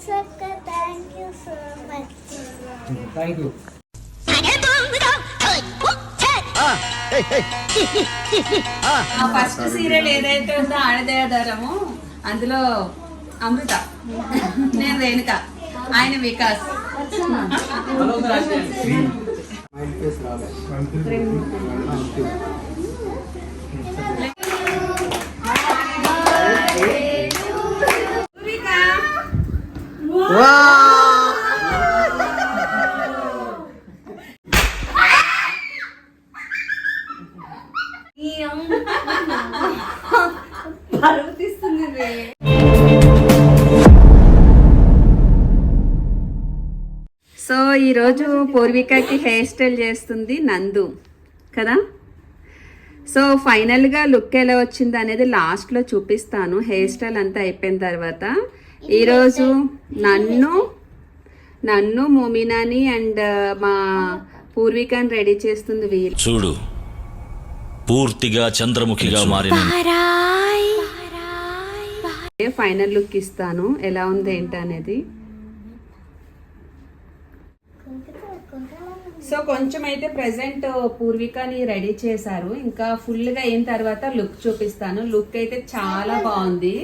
Thank you so much. Thank you. First serial ఏదైతే ఉందో ఆడదేవదారము అందులో అమృత, నేను రేణుక, ఆయన వికాస్. సో ఈరోజు పూర్వికకి హెయిర్ స్టైల్ చేస్తుంది నందు కదా. సో ఫైనల్గా లుక్ ఎలా వచ్చింది అనేది లాస్ట్లో చూపిస్తాను. హెయిర్ స్టైల్ అంతా అయిపోయిన తర్వాత ఈరోజు నన్ను మోమినాని అండ్ మా పూర్వికని రెడీ చేస్తుంది వీరు. చూడు పూర్తిగా చంద్రముఖిగా మారిన ఫైనల్ లుక్ ఇస్తాను ఎలా ఉంది ఏంటి అనేది. సో కొంచెం అయితే ప్రెసెంట్ పూర్వికని రెడీ చేశారు, ఇంకా ఫుల్గా అయిన తర్వాత లుక్ చూపిస్తాను. లుక్ అయితే చాలా బాగుంది,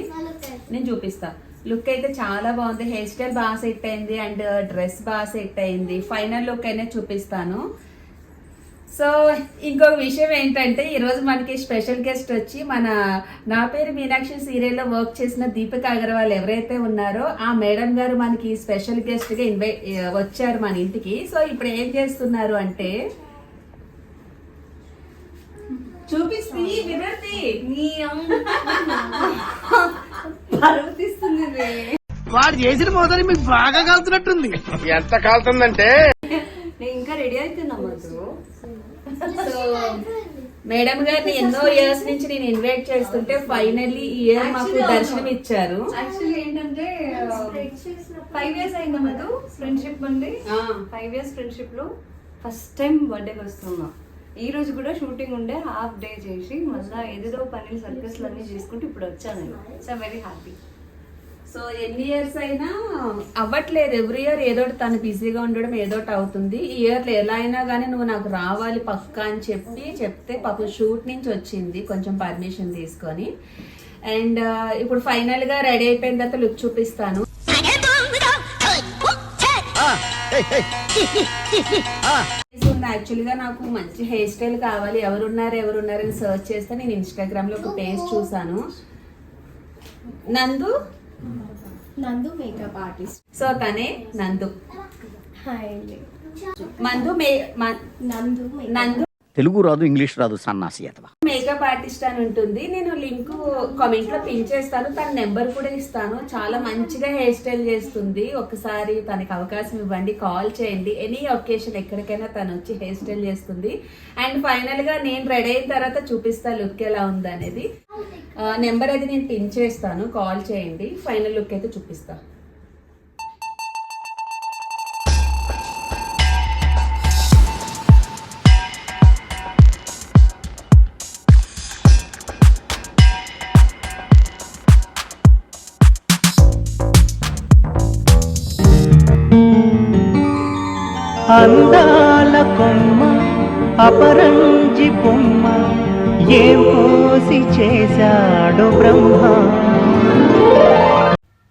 నేను చూపిస్తా. లుక్ అయితే చాలా బాగుంది, హెయిర్ స్టైల్ బాగా సెట్ అయింది అండ్ డ్రెస్ బాగా సెట్ అయింది. ఫైనల్ లుక్ అయినా చూపిస్తాను. సో ఇంకొక విషయం ఏంటంటే ఈరోజు మనకి స్పెషల్ గెస్ట్ వచ్చి మన నా పేరు మీనాక్షి సీరియల్లో వర్క్ చేసిన దీపిక అగర్వాల్ ఎవరైతే ఉన్నారో ఆ మేడం గారు మనకి స్పెషల్ గెస్ట్గా వచ్చారు మన ఇంటికి. సో ఇప్పుడు ఏం చేస్తున్నారు అంటే చూపిస్తుంది వాడు చేసిన మోదరి మీకు బాగా కాలుతున్నట్టుంది. ఎంత కాలుతుందంటే నేను ఇంకా రెడీ అవుతున్నా. సో మేడం గారిని ఎన్నో ఇయర్స్ నుంచి నేను ఇన్వైట్ చేస్తుంటే ఫైనల్లీ ఈ ఇయర్ మాకు దర్శనం ఇచ్చారు. యాక్చువల్లీ ఏంటంటే 5 years అయిందా మధు ఫ్రెండ్షిప్ అండి. 5 years ఫ్రెండ్షిప్ లో ఫస్ట్ టైం బర్త్డేకి వస్తున్నా. ఈ రోజు కూడా షూటింగ్ ఉండే, హాఫ్ డే చేసి మళ్ళీ ఏదేదో పని సర్కస్లు అన్ని చేసుకుంటూ ఇప్పుడు వచ్చాను నేను. So very happy. సో ఎన్ని ఇయర్స్ అయినా అవ్వట్లేదు, ఎవ్రీ ఇయర్ ఏదోటి తను బిజీగా ఉండడం ఏదోటి అవుతుంది. ఈ ఇయర్ ఎలా అయినా కానీ నువ్వు నాకు రావాలి పక్కా అని చెప్తే పాపం షూట్ నుంచి వచ్చింది కొంచెం పర్మిషన్ తీసుకొని. అండ్ ఇప్పుడు ఫైనల్ గా రెడీ అయిపోయిన తర్వాత లుక్ చూపిస్తాను. యాక్చువల్ గా నాకు మంచి హెయిర్ స్టైల్ కావాలి, ఎవరున్నారని సర్చ్ చేస్తే నేను ఇన్స్టాగ్రామ్ లో ఒక పేజ్ చూసాను. నందు మేకప్ ఆర్టిస్ట్. సో తనే నందు. నందు తెలుగు రాదు, ఇంగ్లీష్ రాదు, సన్నాసి అథవా మేకప్ ఆర్టిస్ట్ అని ఉంటుంది. నేను లింక్ కామెంట్ లో పిన్ చేస్తాను, తన నెంబర్ కూడా ఇస్తాను. చాలా మంచిగా హెయిర్ స్టైల్ చేస్తుంది. ఒకసారి తనకి అవకాశం ఇవ్వండి, కాల్ చేయండి. ఎనీ ఒకేషన్ ఎక్కడికైనా తను వచ్చి హెయిర్ స్టైల్ చేస్తుంది. అండ్ ఫైనల్ గా నేను రెడీ అయిన తర్వాత చూపిస్తా లుక్ ఎలా ఉంది అనేది. నెంబర్ అది నేను పిన్ చేస్తాను, కాల్ చేయండి. ఫైనల్ లుక్ అయితే చూపిస్తా. అందాల కొమ్మ అపరంజి బొమ్మ ఏం పోసి చేశాడు బ్రహ్మ.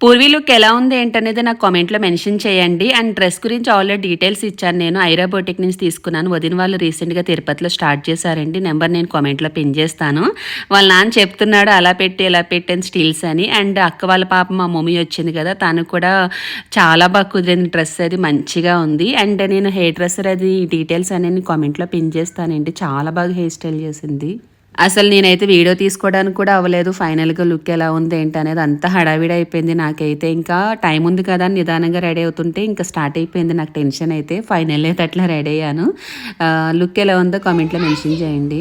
పూర్వీ లుక్ ఎలా ఉంది ఏంటనేది నాకు కామెంట్లో మెన్షన్ చేయండి. అండ్ డ్రెస్ గురించి ఆల్రెడీ డీటెయిల్స్ ఇచ్చాను, నేను ఐరా బోటిక్ నుంచి తీసుకున్నాను. వదిన వాళ్ళు రీసెంట్గా తిరుపతిలో స్టార్ట్ చేశారండి. నెంబర్ నేను కామెంట్లో పిన్ చేస్తాను. వాళ్ళ నాన్న చెప్తున్నాడు అలా పెట్టి ఇలా పెట్టాను స్టీల్స్ అని. అండ్ అక్క వాళ్ళ పాప మా మమ్మీ వచ్చింది కదా, తను కూడా చాలా బాగా కుదిరింది. డ్రెస్ అది మంచిగా ఉంది. అండ్ నేను హెయిర్ డ్రెస్సర్ అది డీటెయిల్స్ అనేది కామెంట్లో పిన్ చేస్తానండి. చాలా బాగా హెయిర్ స్టైల్ చేసింది. అసలు నేనైతే వీడియో తీసుకోవడానికి కూడా అవ్వలేదు. ఫైనల్గా లుక్ ఎలా ఉంది ఏంటి అనేది అంతా హడావిడి అయిపోయింది నాకైతే. ఇంకా టైం ఉంది కదా అని నిదానంగా రెడీ అవుతుంటే ఇంకా స్టార్ట్ అయిపోయింది నాకు టెన్షన్ అయితే. ఫైనల్ అయితే అట్లా రెడీ అయ్యాను. లుక్ ఎలా ఉందో కామెంట్లో మెన్షన్ చేయండి.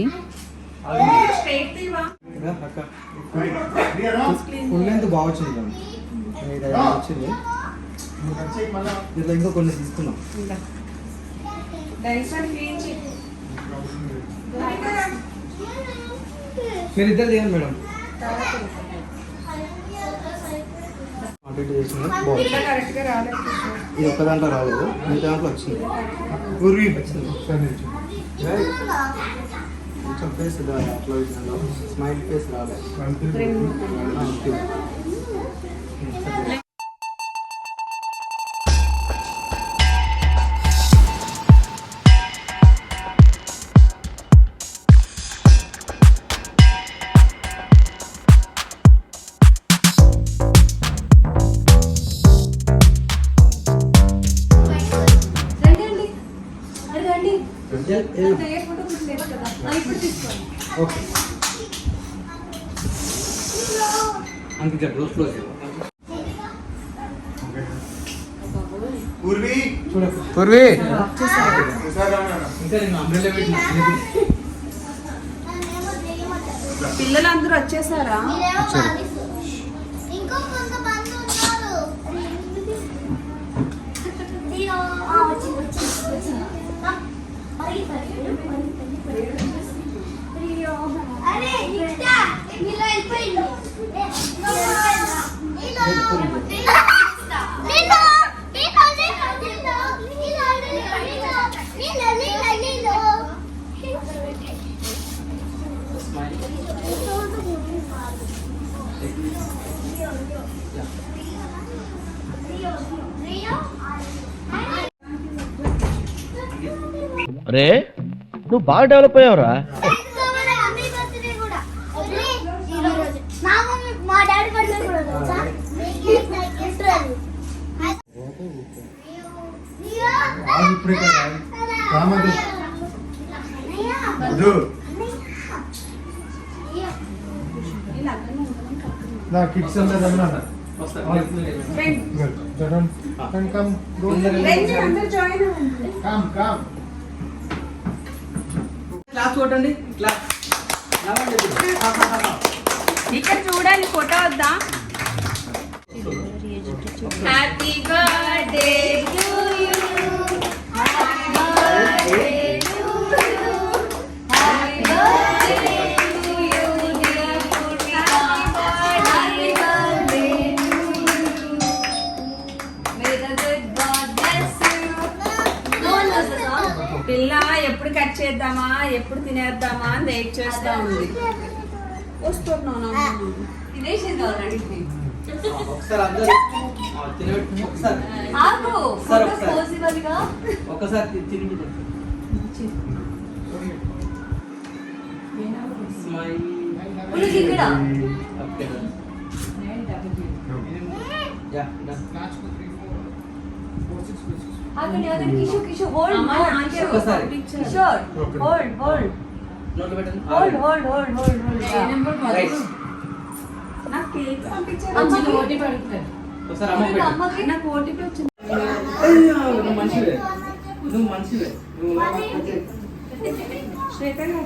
మీరు ఇద్దరు దిగండి మేడం. కంప్లీట్ చేసిన బాగుంది. ఇది ఒక్క దాంట్లో రాలేదు, మిగతా దాంట్లో వచ్చింది. కొంచెం ఫేస్ అట్లా స్మైల్ ఫేస్ రాలేదు. ఓకే అంతే క్లోజ్ పూర్వీ ఇంకా నేను అంబ్రెల్లా పెట్టిన పిల్లలందరూ వచ్చేసారా? ఇంకో కొంతమంది ఉన్నారు. అరే నిక్తా ఇలా అయిపోయింది. రే నువ్వు బాగా డెవలప్ అయ్యావురా. మా డాడీ బర్త్డే కూడా తెలుసా? ఇప్పుడే కదా రామదు నా కిడ్స్ అంతా రమ్మన్నా క్లాస్ కొట్టండి. క్లాస్ ఇక్కడ చూడండి, ఫోటో వద్దా? Happy birthday to you, happy birthday to you, happy birthday to you dear Purnima, happy birthday to you, may the good God bless you. పిల్ల ఎప్పుడు కట్ చేద్దామా, ఎప్పుడు తినేద్దామా అని వెయిట్ చేస్తా ఉంది. వస్తున్నాను తినేసింది ఆల్రెడీ. ఒకసారి అందరూ తినబెట్టి ఒకసారి ఒకసారి తిరిగి స్మైల్ నోట్లో పెట్టండి. నాకు కేక్ పంపించారు. ఒకసారి అమ్మకి నాకు ఓటీపీ వచ్చింది. నువ్వు మనిషివే, నువ్వు మనిషివే. శ్వేత గారు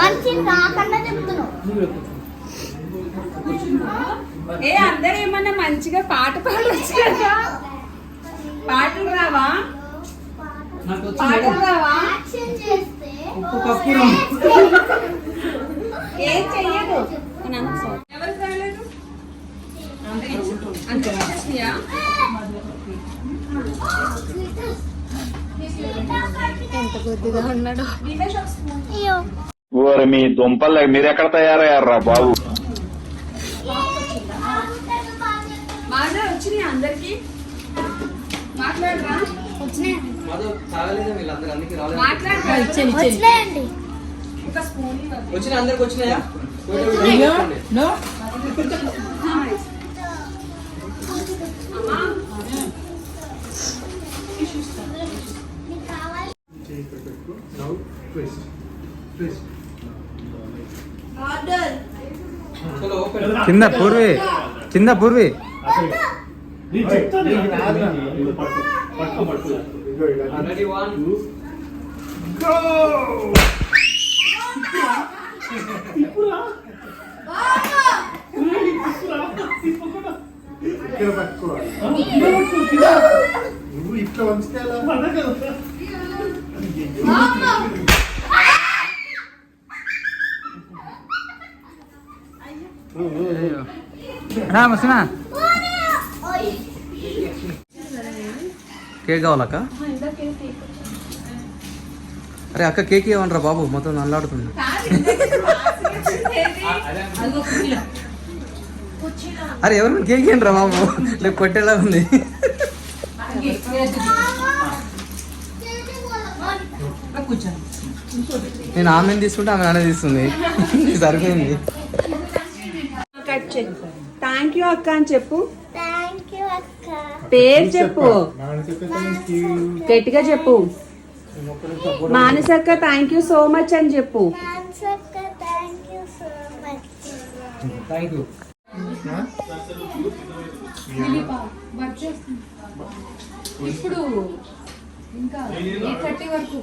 మంచి నాకన్నా చెప్తున్నావు. ఏ అందరూ ఏమన్నా మంచిగా పాట పాడవచ్చు కదా. పాటలు రావా? నాకు పాటలు రావా? యాక్షన్ చేస్తే ఉప్పు కప్పు ఏం చెయ్యదు. ఎవరికి రాలేదు? అంతే వచ్చేసినాయా? ఎంత కొద్దిగా ఉన్నాడు. ఓరి మీ దుంపలు మీరెక్కడ తయారయ్యారా బాబు? మాధవ్ వచ్చినాయి అందరికి. మాట్లాడరా? మధు తాగలేదా వీళ్ళందరూ? అందుకే రాలేదు. మాట్లాడరా? వచ్చినాయండి. ఒక స్పూన్ వచ్చిన అందరికి వచ్చినాయా? చలో ఓపెన్. కింద పూర్వీ, కింద పూర్వీ. Ready 1 go. ఇక్కడ పట్టుకోవాలి. నువ్వు ఇట్లా వంచితే మస్తున్నా కేక్ కావాలక్క? అరే అక్క కేక్ ఇవ్వండి రా బాబు, మొత్తం నల్లాడుతుంది. అరే ఎవరైనా కేక్ ఇవ్వండి రా బాబు, లేక కొట్టేలా ఉంది. నేను ఆమె తీసుకుంటే ఆమె నాన్న తీస్తుంది. సరిపోయింది. థ్యాంక్ యూ అక్క అని చెప్పు. థ్యాంక్ యూ అక్క. పేరు చెప్పు, గట్టిగా చెప్పు. మానసక్క థ్యాంక్ యూ సో మచ్ అని చెప్పు. అక్క thank you so much. Thank you. ఇప్పుడు ఇంకా 8:30 వరకు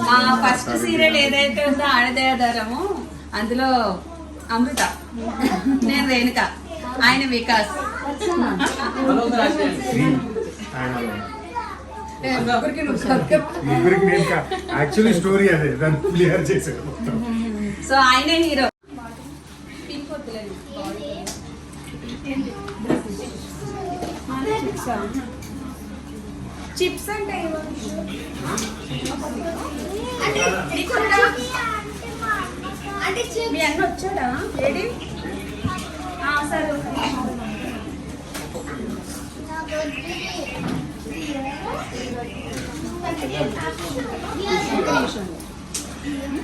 మా ఫస్ట్ సీరియల్ ఏదైతే ఉందో ఆడదే ఆధారము, అందులో అమృత, నేను రేణుక, ఆయన వికాస్. యాక్చువల్లీ స్టోరీ అదే, దాన్ని క్లియర్ చేశారు. సో ఆయనే హీరో. చిప్స్ అంటే మీ అన్న వచ్చాడా? ఏడి? సరే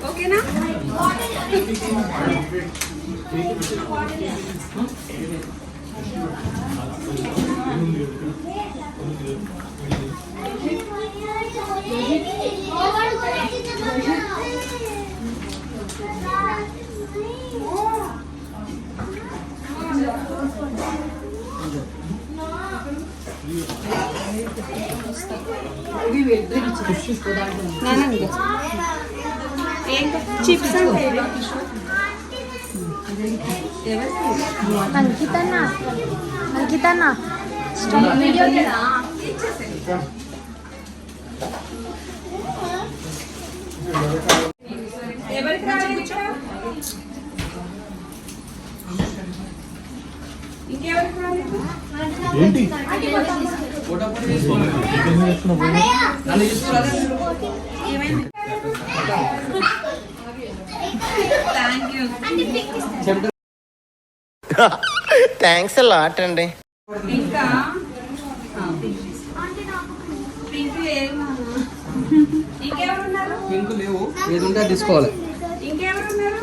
ఓకేనా? చిప్స్ అంకితన్నా ఎవరికి రాలేదు? ఇంకెవరికి రాలేదు? ఏంటి థ్యాంక్ యూ. థ్యాంక్స్ లాట్ అండి. ఇంకా పింక్ లేవు. ఇంకెవరు ఉన్నారు? పింక్ లేవు, ఏది ఉంటే తీసుకోవాలి. ఇంకెవరు ఉన్నారు?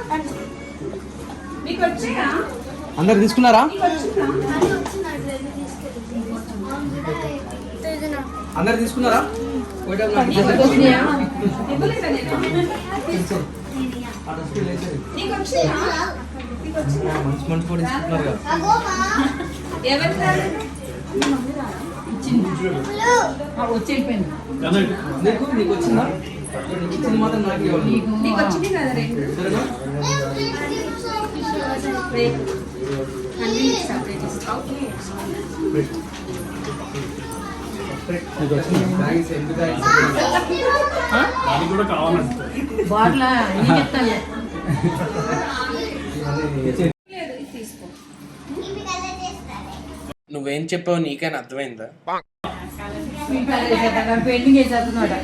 మీకు వచ్చాయా? అందరు తీసుకున్నారా? అందరు తీసుకున్నారా? ఇవ్వలేదా నేను? నీకు వచ్చాయా? మంచి మంచి కూడా తీసుకుంటున్నారు కదా. ఎవరికి రాలేదు? నీకు నీకు వచ్చిందా? నీకు ఇచ్చింది మాత్రం నాకు ఇవ్వాలి. నీకు వచ్చింది కదా రెండు. సరేనా? అన్ని separate ఇస్తా. నీకు వచ్చింది. థాంక్స్, ఎందుకు థాంక్స్? అది కూడా కావాలంట. తీసుకో. నువ్వేం చెప్పావు నీకైనా అర్థమైందా? పెయింటింగ్ చేసేస్తున్నాడు.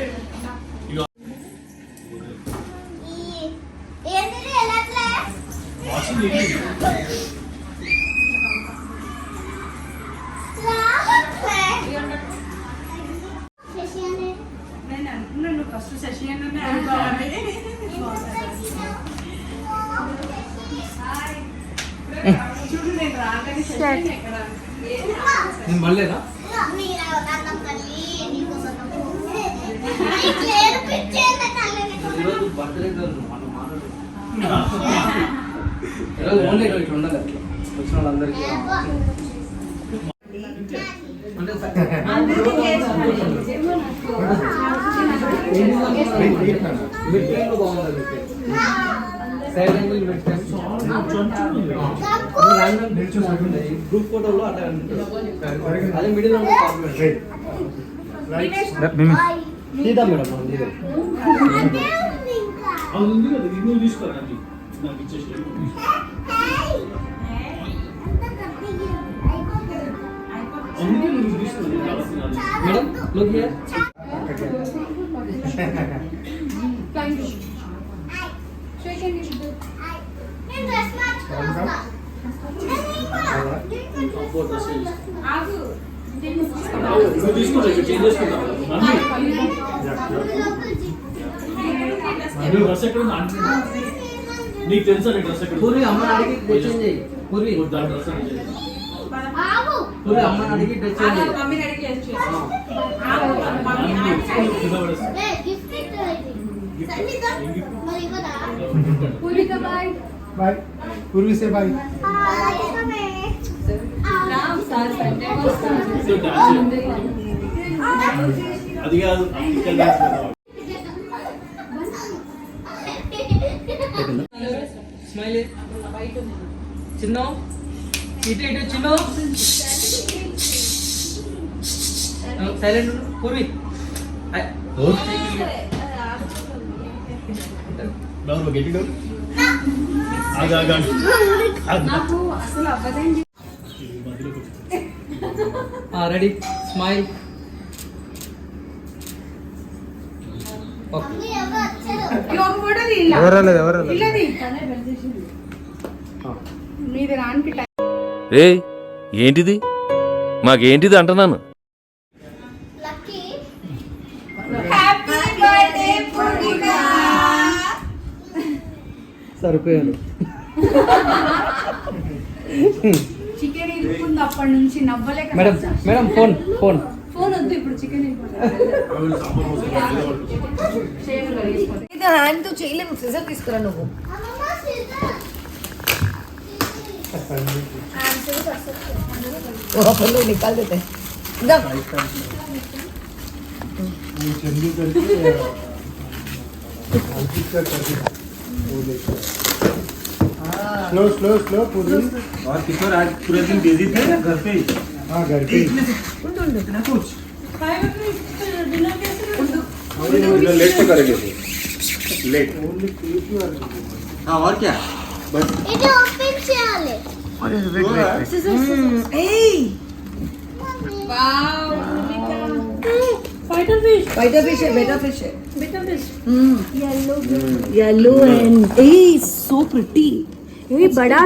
నేను అనుకున్నాను ఫస్ట్ శశి అన్ననే అనుకోవాలి. చూడు నేను రాగానే శశి ఎక్కడ నేను మళ్ళీనా? ఈరోజు బర్త్డే రోజు మనం మాట్లాడుతున్నాం. ఈరోజు ఓన్లీ ఇట్లా ఉండాలి. అట్లా వచ్చిన వాళ్ళందరికీ అంటే మిడ్ లో బాగుంటుంది సైడ్ యాంగిల్ పెట్టాను గ్రూప్ ఫోటోలో అట్లా అదే మిడిల్ లో తీద్దాం మేడం మనం మేడం లుక్ హియర్ నీకు తెలుసా డ్రెస్ ఎక్కడ పూర్వి అమ్మని అడిగి తెచ్చేంజ్ చేయి పూర్వి పూర్వి అమ్మని అడిగి తెచ్చేంజ్ बाय पूर्वी से बाय అది కాదు స్మైల్ చిన్న ఇటు ఇటు చిన్న silent Purvi down get down నాకు అసలు అవ్వదండి. రెడీ స్మైల్ మీది రానికి ఏ ఏంటిది మాకేంటిది అంటున్నాను. సరిపోయాను. చికెన్ ఇరుక్కుంది అప్పటి నుంచి నవ్వలేక. Madam madam phone phone phone వద్దు ఇప్పుడు చికెన్ హ్యాండ్ తో చేయలేము సిజర్ తీసుకురా నువ్వు నికాల్ దేతే स्लो स्लो स्लो पूरी और किशोर आज पूरे दिन बिजी थे घर पे ही हाँ घर पे ना कुछ लेट तो करेंगे लेट हाँ और क्या बस ఇది ఓపెన్ చేయాలి బయట fish yellow and A so pretty ये बड़ा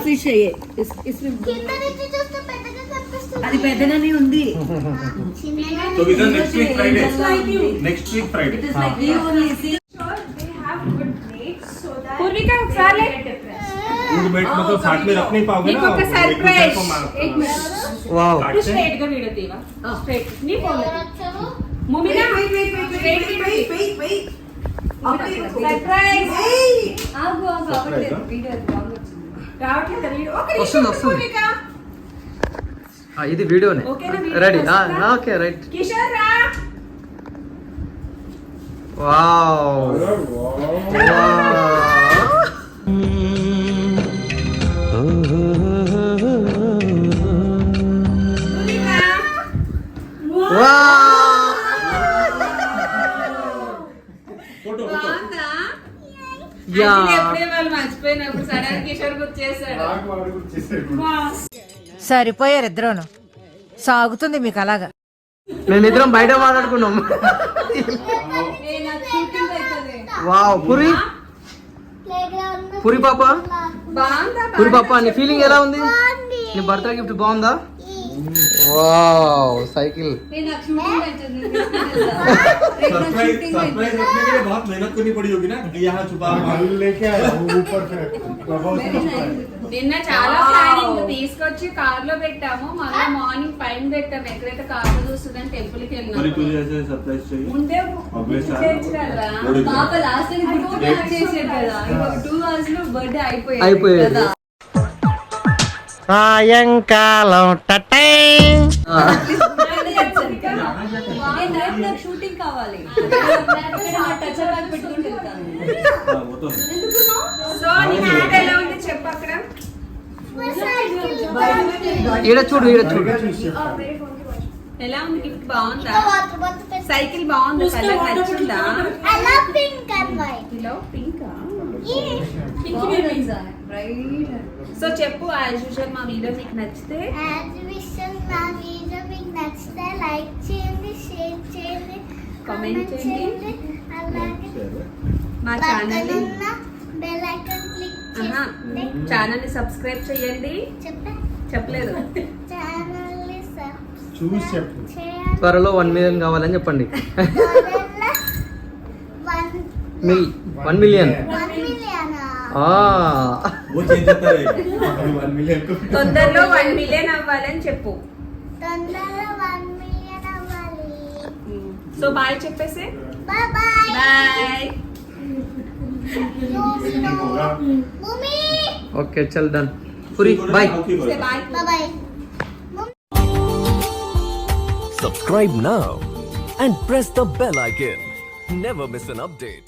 फिश है ये इसमें కింద నుంచి చూస్తే పెద్దగా కనిపిస్తుంది. అది పెద్దగానే ఉంది तो इधर next week Friday next week Friday Purvika ఒకసారి फूड मेट मतलब साथ में रख नहीं पाओगे ना ఒక సర్ప్రైజ్ एक मिनट వావ్ స్ట్రైట్ గా వీడియో తీవా స్ట్రైట్ నీ ఫోన్ వచ్చారు. మూమినా స్ట్రైట్ సర్ప్రైజ్ ఆగు ఆగు అవ్వట్లేదు వీడియో రాంగ్ వచ్చింది రావట్లేదు వీడియో ఒక వస్తుంది వస్తుంది ఇది వీడియోనే ఓకేనా, వీడియో రెడీ వస్తుందా? ఓకే రైట్ కిషోర్ రా వావ్ మర్చిపోయినప్పుడు సడన్ కిషోర్ గుర్తు సరిపోయారు ఇద్దరును సాగుతుంది మీకు అలాగా మేమిద్దరం బయట మాట్లాడుకున్నాం వావ్ పురి ప్లేగ్రౌండ్ పురి పాప బాగుందా పురి పాప నీ ఫీలింగ్ ఎలా ఉంది నీ బర్త్డే గిఫ్ట్ బాగుందా వావ్ సైకిల్ నాకు షూటింగ్ అవుతుంది सरप्राइज रखने के लिए बहुत मेहनत करनी पड़ी होगी ना यहाँ छुपा लेके आया ऊपर से నిన్న చాలా ప్లానింగ్ తీసుకొచ్చి కార్ లో పెట్టాము మళ్ళీ మార్నింగ్ పైన పెట్టాము ఎక్కడైతే కార్ లో చూస్తుందని టెంపుల్ కి వెళ్ళినాము सरप्राइज चाहिए ముందే చేయొచ్చు కదా పాప లాస్ట్ చేసాడు కదా 2 అవర్స్ లో బర్త్డే అయిపోయింది కదా సాయంకాలం నాకు షూటింగ్ కావాలి టచ్ బ్యాగ్ పెట్టుకుంటూ వెళ్తాను. సో నీ గిఫ్ట్ ఎలా ఉంది చెప్పు అక్కడ. ఈడ చూడు ఎలా ఉంది గిఫ్ట్? బాగుందా? సైకిల్ బాగుంది, కలర్ నచ్చిందా? Pink and white. పింకా? రైట్. సో చెప్పు, యాజ్ యూజువల్ మా వీడియో మీకు నచ్చితే నా వీడియో మీకు నచ్చితే లైక్ చేయండి, షేర్ చేయండి, కామెంట్ చేయండి. అలాగే మా ఛానల్ బెల్ ఐకాన్ క్లిక్ చేయండి. ఛానల్ ని సబ్స్క్రైబ్ చేయండి. చెప్పలేదు. ఛానల్ ని చూసి చెప్పు. చేయండి. త్వరలో 1 million కావాలని చెప్పండి. 1 million. 1 million. वो चेंज होता है 1 million को. తొందరలో 1 million అవ్వాలని చెప్పు. తొందరలో 1 million అవ్వాలి. సో బాయ్ చెప్పేసి bye bye. Bye. Mummy okay చల్ done. Puri bye. Bye. Bye. Subscribe now and press the bell icon. Never miss an update.